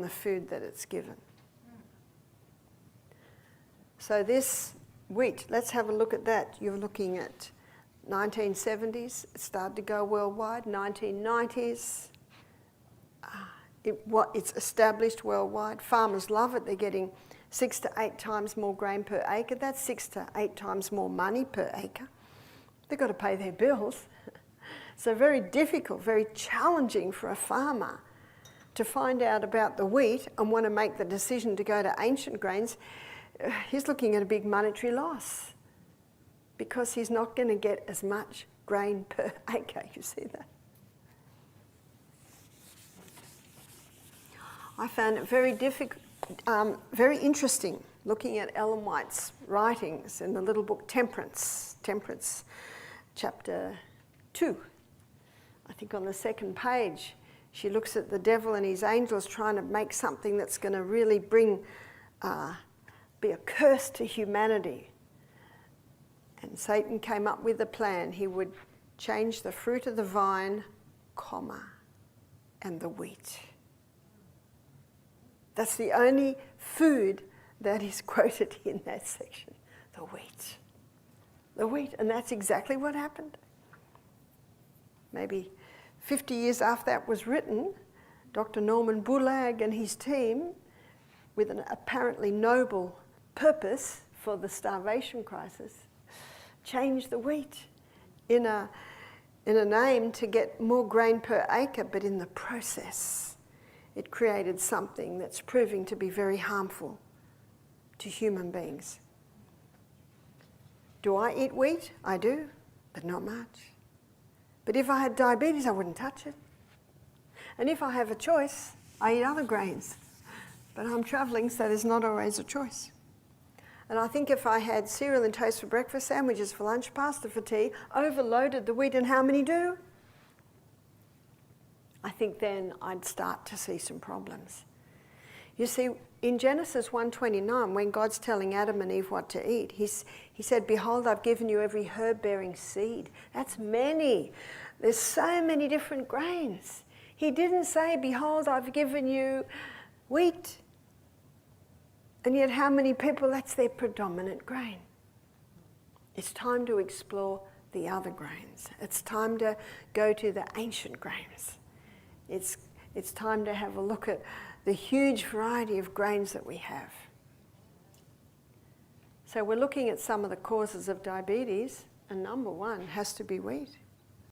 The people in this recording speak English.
the food that it's given. So this wheat, let's have a look at that. You're looking at 1970s, it started to go worldwide, 1990s, it's established worldwide. Farmers love it, they're getting 6 to 8 times more grain per acre. That's 6 to 8 times more money per acre. They've got to pay their bills. So very difficult, very challenging for a farmer to find out about the wheat and want to make the decision to go to ancient grains. He's looking at a big monetary loss because he's not going to get as much grain per acre. You see that? I found it very difficult, very interesting looking at Ellen White's writings in the little book Temperance chapter 2. I think on the second page, she looks at the devil and his angels trying to make something that's going to really be a curse to humanity. And Satan came up with a plan. He would change the fruit of the vine, and the wheat. That's the only food that is quoted in that section, the wheat. The wheat, and that's exactly what happened. Maybe 50 years after that was written, Dr. Norman Bulag and his team, with an apparently noble purpose for the starvation crisis, changed the wheat in an aim to get more grain per acre, but in the process, it created something that's proving to be very harmful to human beings. Do I eat wheat? I do, but not much. But if I had diabetes, I wouldn't touch it. And if I have a choice, I eat other grains. But I'm travelling, so there's not always a choice. And I think if I had cereal and toast for breakfast, sandwiches for lunch, pasta for tea, overloaded the wheat, and how many do? I think then I'd start to see some problems. You see, in Genesis 1:29, when God's telling Adam and Eve what to eat, he said, "Behold, I've given you every herb-bearing seed." That's many. There's so many different grains. He didn't say, "Behold, I've given you wheat." And yet how many people, that's their predominant grain. It's time to explore the other grains. It's time to go to the ancient grains. It's time to have a look at the huge variety of grains that we have. So we're looking at some of the causes of diabetes, and number one has to be wheat.